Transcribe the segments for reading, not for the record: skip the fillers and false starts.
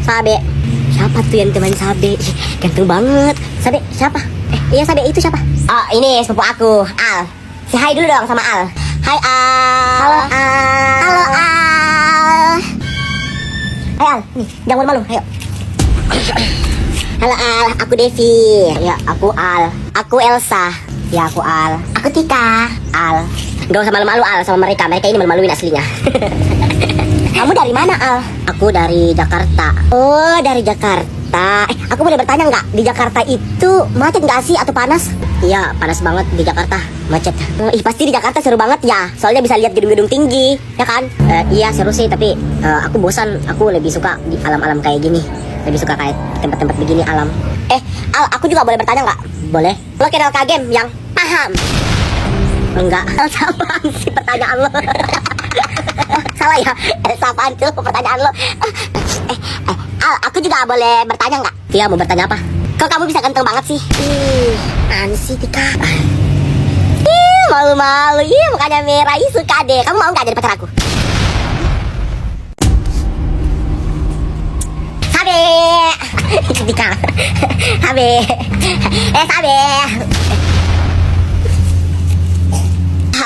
Sabe. Siapa tuh yang teman Sabe? Ih, ganteng banget. Sabe, siapa? Iya Sabe, itu siapa? Oh, ini sepupu aku, Al. Say hi dulu dong sama Al. Hai Al. Halo Al. Halo Al. Hai Al, nih, jangan malu, ayo. Halo Al, aku Devi. Ya, aku Al. Aku Elsa. Ya, aku Al. Aku Tika. Al. Gak usah malu-malu Al sama mereka. Mereka ini malu-maluin aslinya. Kamu dari mana Al? Aku dari Jakarta. Oh, dari Jakarta. Aku boleh bertanya nggak? Di Jakarta itu macet nggak sih atau panas? Iya, panas banget di Jakarta. Macet. Pasti di Jakarta seru banget ya. Soalnya bisa lihat gedung-gedung tinggi, ya kan? Iya seru sih, tapi aku bosan. Aku lebih suka di alam-alam kayak gini. Lebih suka kayak tempat-tempat begini alam. Al, aku juga boleh bertanya nggak? Boleh. Lo kenal game yang paham? Enggak. Elsa apaan sih pertanyaan lo? Salah ya? Elsa apaan tuh pertanyaan lo? Al, aku juga boleh bertanya nggak? Iya, mau bertanya apa? Kok kamu bisa ganteng banget sih? Apaan sih Tika? Malu-malu. Mukanya merah. Suka deh. Kamu mau nggak jadi pacar aku? Sabe. Tika. Sabe. Sabe.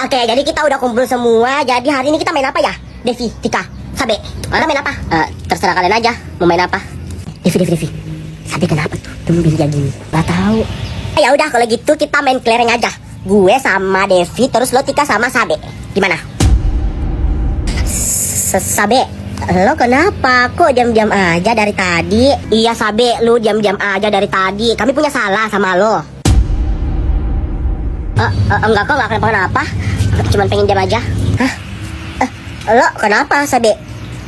Oke, jadi kita udah kumpul semua. Jadi hari ini kita main apa ya? Devi, Tika, Sabe. Kita main apa? Terserah kalian aja. Mau main apa? Devi. Sabe kenapa tuh? Tumben kayak gini. Gak tahu. Ya udah kalau gitu kita main kelereng aja. Gue sama Devi, terus lo Tika sama Sabe. Gimana? Sabe, lo kenapa? Kok diam-diam aja dari tadi? Iya Sabe, lo diam-diam aja dari tadi. Kami punya salah sama lo. Enggak kok, gak kenapa-kenapa. Cuman pengen diam aja. Hah? Lo kenapa Sabe?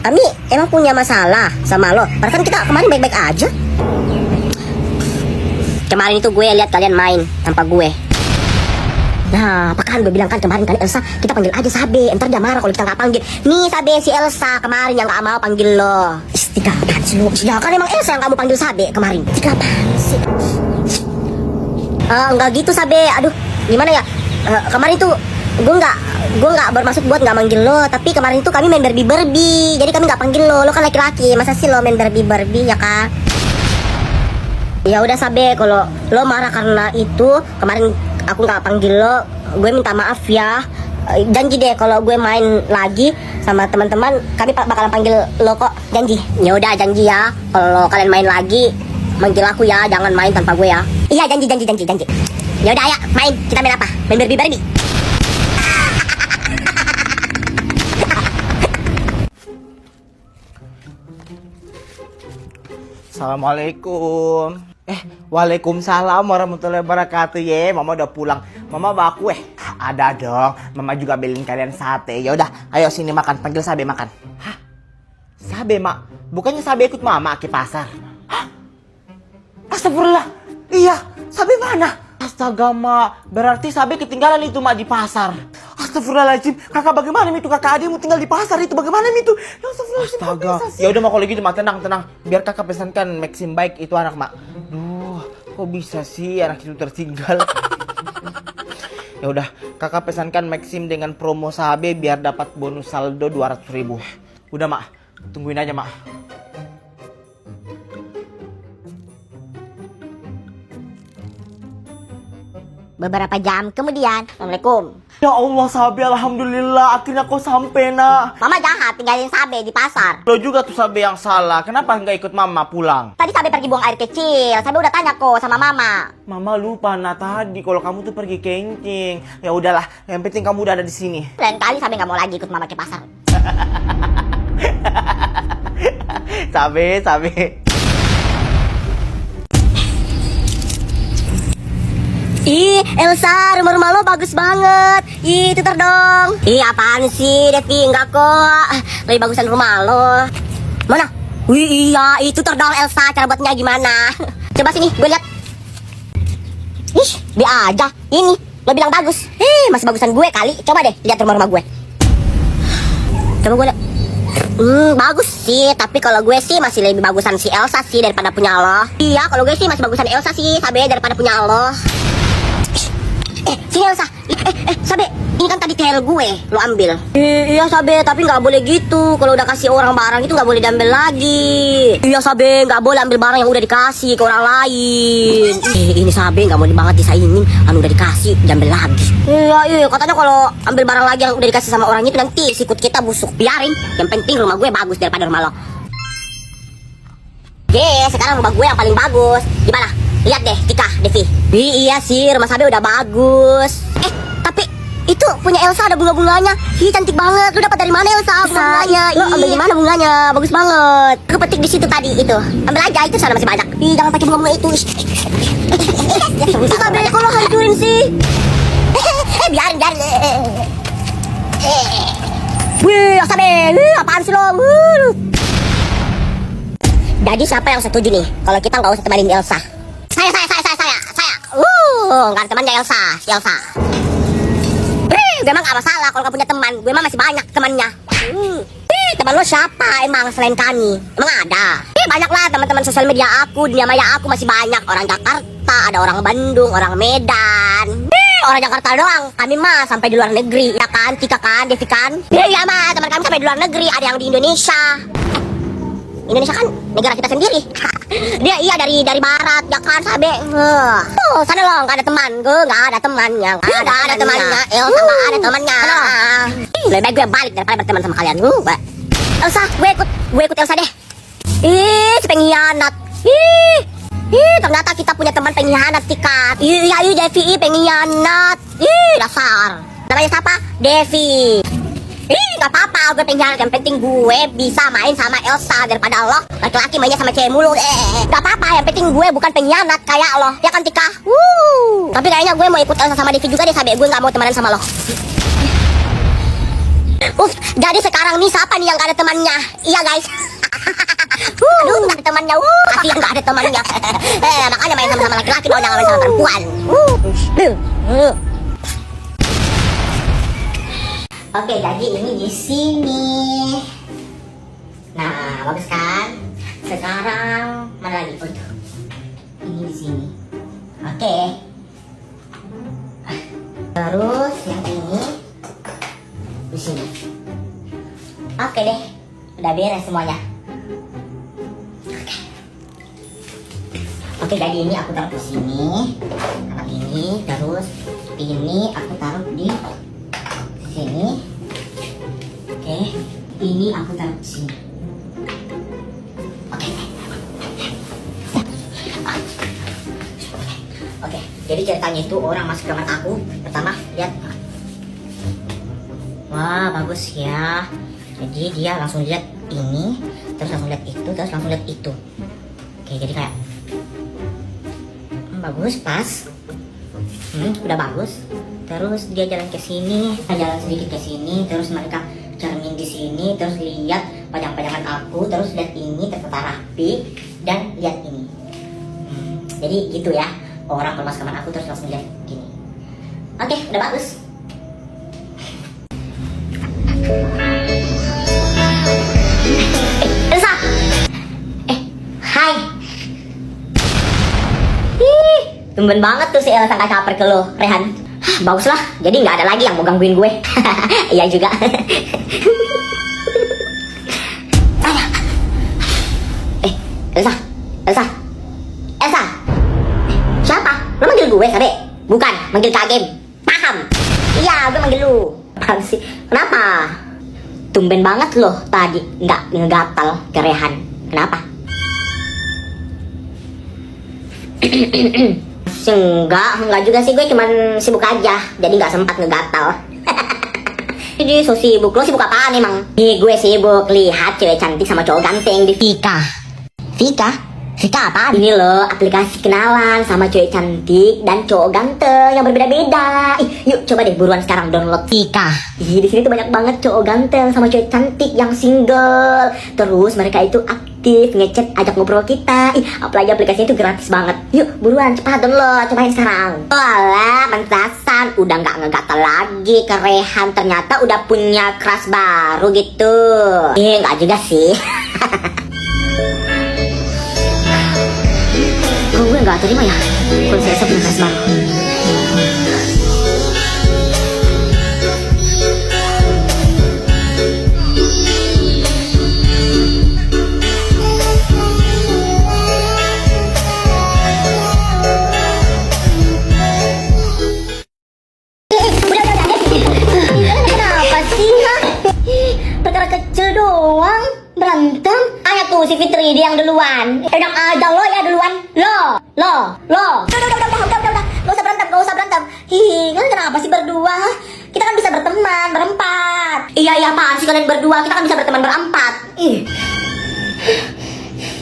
Kami emang punya masalah sama lo. Padahal kan kita kemarin baik-baik aja. Kemarin itu gue lihat kalian main tanpa gue. Nah, apakah gue bilang kan kemarin kan Elsa, kita panggil aja Sabe. Entar dia marah kalau kita gak panggil. Nih Sabe, si Elsa kemarin yang gak mau panggil lo. Tika, apaan sih lo? Ya kan emang Elsa yang gak mau panggil Sabe kemarin. Tika, apaan sih? Enggak gitu Sabe. Aduh, gimana ya? Kemarin tuh gue nggak bermaksud buat nggak manggil lo, tapi kemarin itu kami main Barbie, jadi kami nggak panggil lo. Lo kan laki-laki, masa sih lo main Barbie ya kan? Ya udah Sabe, kalau lo marah karena itu kemarin aku nggak panggil lo, gue minta maaf ya. Janji deh kalau gue main lagi sama teman-teman kami bakalan panggil lo kok, janji. Ya udah janji ya, kalau kalian main lagi manggil aku ya, jangan main tanpa gue ya. Iya janji. Ya udah ayo main, kita main apa? Main Barbie. Assalamualaikum. Waalaikumsalam warahmatullahi wabarakatuh. Mama udah pulang. Mama bawa kue. Ada dong. Mama juga beliin kalian sate. Ya udah, ayo sini makan. Panggil Sabe makan. Hah? Sabe, Mak? Bukannya Sabe ikut Mama ke pasar? Hah? Astagfirullah. Iya, Sabe mana? Astaga, Mak. Berarti Sabe ketinggalan itu, Mak, di pasar. Astagfirullahaladzim. Kakak bagaimana itu? Kakak adikmu tinggal di pasar itu. Bagaimana itu? Ya astaga. Ya udah, Mak, kalau gitu, Mak, tenang. Biar kakak pesankan Maxim Bike itu anak, Mak. Duh, kok bisa sih anak itu tertinggal? Ya udah, kakak pesankan Maxim dengan promo Sabe biar dapat bonus saldo 200.000. Udah, Mak. Tungguin aja, Mak. Beberapa jam kemudian, Assalamualaikum. Ya Allah, Sabe, alhamdulillah akhirnya kau sampai, Nak. Mama jahat tinggalin Sabe di pasar. Lo juga tuh Sabe yang salah. Kenapa nggak ikut Mama pulang? Tadi Sabe pergi buang air kecil. Sabe udah tanya kok sama Mama. Mama lupa, Nak, tadi kalau kamu tuh pergi kencing. Ya udahlah, yang penting kamu udah ada di sini. Lain kali Sabe nggak mau lagi ikut Mama ke pasar. Sabe. Ih, Elsa, rumah lo bagus banget. Ih, tutor dong. Ih, apaan sih, Devi? Enggak kok. Lebih bagusan rumah lo. Mana? Wih, iya, itu tutor dong Elsa. Cara buatnya gimana? Coba sini, gue lihat. Ih, be aja. Ini, lo bilang bagus. Masih bagusan gue kali. Coba deh, lihat rumah-rumah gue. Coba gue lihat. Bagus sih, tapi kalau gue sih masih lebih bagusan si Elsa sih daripada punya lo. Iya, kalau gue sih masih bagusan Elsa sih, Sabe, daripada punya lo. Sini Elsa. Sabe, ini kan tadi tel gue, lo ambil. Iya Sabe, tapi nggak boleh gitu. Kalau udah kasih orang barang itu nggak boleh diambil lagi. Iya Sabe, nggak boleh ambil barang yang udah dikasih ke orang lain. Ini Sabe nggak mau banget disaingin, udah dikasih diambil lagi. Iya, katanya kalau ambil barang lagi yang udah dikasih sama orang itu nanti sikut kita busuk. Biarin, yang penting rumah gue bagus daripada rumah lo. Sekarang rumah gue yang paling bagus. Gimana? Lihat deh, Tika, Devi. Iya sih, rumah Sabe udah bagus. Tapi itu punya Elsa ada bunga-bunganya. Cantik banget. Lu dapat dari mana Elsa bunganya? Lu ambil di mana bunganya? Bagus banget. Aku petik di situ tadi itu. Ambil aja, itu sana masih banyak. Jangan pakai bunga-bunga itu. Sabe, kalau hancurin sih. Biarin. Wih, Sabe, apaan sih lo? Jadi siapa yang setuju nih kalau kita nggak usah temanin Elsa? Saya. Nggak ada temannya Elsa. Gue emang gak masalah kalau gak punya teman. Gue emang masih banyak temannya. Teman lo siapa emang selain kami? Emang ada? Banyak lah teman-teman sosial media aku. Dunia maya aku masih banyak. Orang Jakarta, ada orang Bandung, orang Medan. Orang Jakarta doang. Kami mah sampai di luar negeri. Ya kan? Tika kan? Devi kan? Iya mah teman kami sampai di luar negeri. Ada yang di Indonesia. Indonesia kan negara kita sendiri. Dia iya dari barat ya kan Sabe. Sana lo nggak ada teman. Gue nggak ada temannya. Nggak ada temannya. Elsa nggak ada temannya. Lebih baik gue balik daripada berteman sama kalian. Elsa, gue ikut Elsa deh. Si pengkhianat. Ternyata kita punya teman pengkhianat Tika. Iya Devi pengkhianat. Dasar. Namanya siapa? Devi. Gak apa-apa, gue pengkhianat. Yang penting gue bisa main sama Elsa daripada lo laki-laki mainnya sama cewek mulu. Gak apa-apa, yang penting gue bukan pengkhianat kayak lo. Ya kan Tika? Tapi kayaknya gue mau ikut Elsa sama Devi juga deh Sabe. Gue gak mau temenan sama lo. Jadi sekarang nih siapa nih yang gak ada temannya? Iya guys. Aduh, gak ada temannya. Kasih yang gak ada temannya. Makanya main sama laki-laki lo, jangan main sama perempuan. Oke, jadi ini di sini. Nah, bagus kan? Sekarang mana lagi? Itu. Ini di sini. Oke. Terus yang ini di sini. Oke deh, udah beres semuanya. Oke, jadi ini aku taruh di sini. Sama ini, terus ini aku taruh di sini. Oke, ini aku taruh di sini. Oke, jadi ceritanya itu orang masuk kamar aku. Pertama, lihat. Wah, bagus ya. Jadi dia langsung lihat ini, terus langsung lihat itu, terus langsung lihat itu. Oke, jadi kayak bagus, pas. Udah bagus. Terus dia jalan ke sini, jalan sedikit ke sini, terus mereka cermin di sini, terus lihat pajang-pajangan aku, terus lihat ini tertata rapi dan lihat ini. Jadi gitu ya, orang kalau masuk kamar aku terus langsung lihat gini. Oke, udah bagus. Elsa, hai. Tumben banget tuh si Elsa gak caper ke lo, Rehan. Bagus lah, jadi nggak ada lagi yang mau gangguin gue. Iya juga. Elsa. Siapa? Lo manggil gue, Sabe? Bukan, manggil Kak Game. Paham? Iya, gue manggil lu. Paham sih? Kenapa? Tumben banget loh tadi nggak ngegatal ke Rehan. Kenapa? Enggak juga sih, gue cuman sibuk aja, jadi nggak sempat ngegatal. Jadi so sibuk, lo sibuk apaan emang? Gue sibuk lihat cewek cantik sama cowok ganteng di Vika apa? Ini lo aplikasi kenalan sama cewek cantik dan cowok ganteng yang berbeda-beda. Yuk coba deh buruan sekarang download Vika. Di sini tuh banyak banget cowok ganteng sama cewek cantik yang single. Terus mereka itu aktif ngechat, ajak ngobrol kita. Apalagi aplikasinya itu gratis banget. Yuk buruan cepat download, cobain sekarang. Walah, pantasan udah nggak ngegatal lagi ke Rehan, ternyata udah punya crush baru gitu. Nggak juga sih. Gue nggak terima ya kalau saya punya crush baru. doang berantem. Tanya tuh si Fitri dia yang duluan. Enak aja lo ya duluan. Lo. Udah. Gak usah berantem. Hihi, kalian kenapa sih berdua? Kita kan bisa berteman berempat. Iya apaan sih kalian berdua? Kita kan bisa berteman berempat.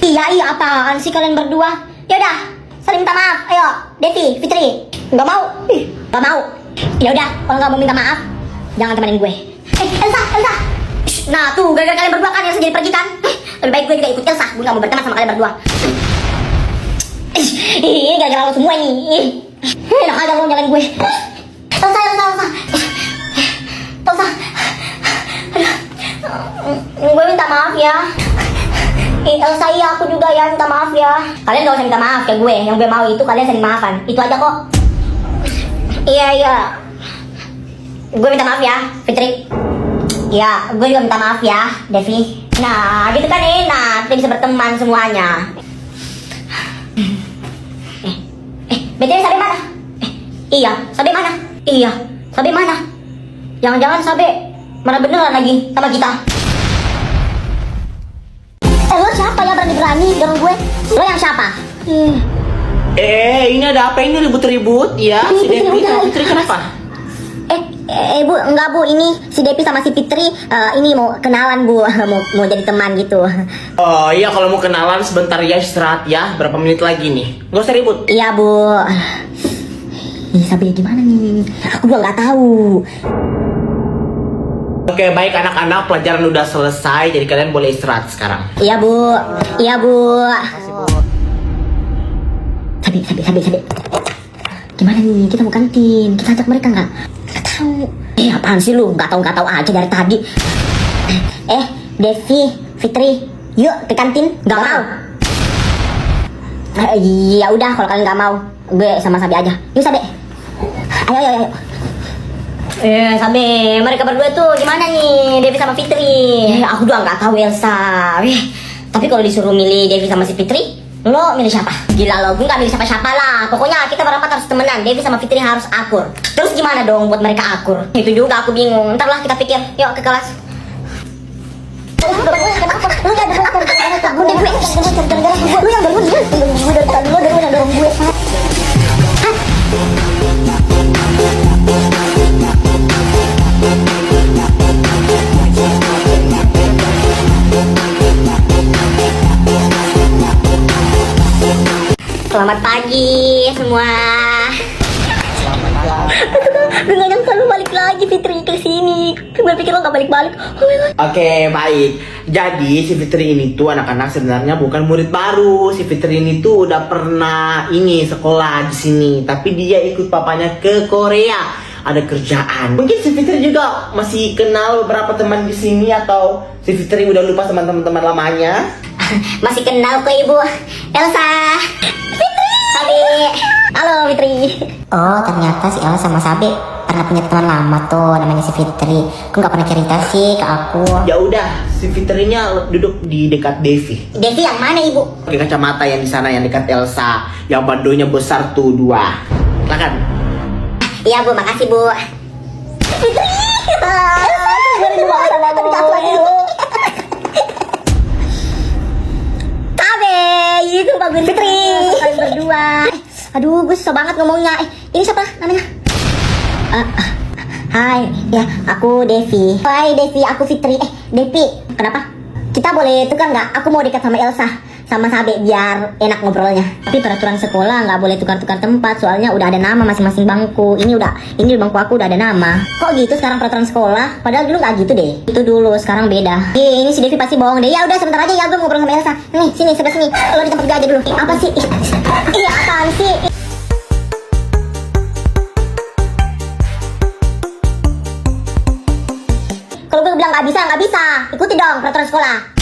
Iya apaan sih kalian berdua? Yaudah, saling minta maaf. Ayo, Devi, Fitri. Gak mau. Gak mau. Yaudah, kalau gak mau minta maaf, jangan temenin gue. Elsa. Nah tuh, gara-gara kalian berdua kan Elsa jadi pergi kan? Lebih baik gue juga ikut Elsa. Gue gak mau berteman sama kalian berdua. Ini gara-gara lo semua ini. Enak aja lo nyalain gue. Elsa. Gue minta maaf ya. Elsa iya aku juga ya minta maaf ya. Kalian gak usah minta maaf ke gue. Yang gue mau itu kalian saling maafan. Itu aja kok. Iya. Gue minta maaf ya Fitri. Iya gue juga minta maaf ya Devi. Nah gitu kan enak. Kita bisa berteman semuanya. BTW Sabe mana? Iya Sabe mana? Iya Sabe mana? Jangan-jangan Sabe mana beneran lagi sama kita. Lo siapa ya berani-berani dorong gue? Lo yang siapa? Ini ada apa ini ribut-ribut? Ya, si Devi sama Fitri kenapa? Bu, enggak bu, ini si Devi sama si Fitri ini mau kenalan bu, mau jadi teman gitu. Oh iya, kalau mau kenalan sebentar ya, istirahat ya. Berapa menit lagi nih? Gak usah ribut. Iya bu. Ih, Sabi gimana nih? Gua nggak tahu. Oke, baik anak-anak, pelajaran udah selesai, jadi kalian boleh istirahat sekarang. Iya bu. Sabi. Gimana nih? Kita mau kantin, kita ajak mereka nggak? Nggak tahu. Apaan sih lu? Nggak tahu aja dari tadi. Devi, Fitri, yuk ke kantin. Nggak mau. Ya udah, kalau kalian nggak mau, gue sama Sabi aja. Yuk Sabi. Ayo. Sabi, mereka berdua tuh gimana nih? Devi sama Fitri. Aku juga nggak tahu Elsa. Tapi kalau disuruh milih Devi sama si Fitri, lo milih siapa? Gila lo, gue gak milih siapa-siapa lah. Pokoknya kita berempat harus temenan. Devi sama Fitri harus akur. Terus gimana dong buat mereka akur? Itu juga aku bingung. Ntar lah kita pikir. Yuk ke kelas. Lu yang dorong gue. Selamat pagi semua. Gue gak nyangka lu balik lagi Fitri ke sini. Gue pikir lo gak balik-balik. Oke, baik. Jadi si Fitri ini tuh anak-anak sebenarnya bukan murid baru. Si Fitri ini tuh udah pernah sekolah di sini. Tapi dia ikut papanya ke Korea. Ada kerjaan. Mungkin si Fitri juga masih kenal beberapa teman di sini, atau si Fitri udah lupa sama teman-teman lamanya. Masih kenal kok Ibu Elsa. Fitri. Sabi. Halo Fitri. Oh ternyata si Elsa sama Sabi pernah punya teman lama tuh namanya si Fitri. Kok nggak pernah cerita sih ke aku? Ya udah, si Fitrinya duduk di dekat Devi. Devi yang mana Ibu? Pakai kacamata yang di sana yang dekat Elsa, yang bandonya besar tuh 2. Silakan. Iya Bu, makasih Bu. Fitri. Itu bagus Fitri. Kalian berdua. Aduh, gue susah banget ngomongnya. Ini siapa namanya? Hai, ya aku Devi. Hai Devi, aku Fitri. Devi, kenapa? Kita boleh tukar nggak? Aku mau dekat sama Elsa sama Sabe biar enak ngobrolnya. Tapi peraturan sekolah nggak boleh tukar-tukar tempat, soalnya udah ada nama masing-masing bangku. Ini bangku aku udah ada nama. Kok gitu sekarang peraturan sekolah? Padahal dulu nggak gitu deh. Itu dulu, sekarang beda. Ini si Devi pasti bohong deh. Ya udah sebentar aja ya, gue ngobrol sama Elsa. Nih, sini sebelah sini. Lo di tempat gue aja dulu. Apa sih? Iya apaan sih? Kalau gue bilang nggak bisa, ikuti dong peraturan sekolah.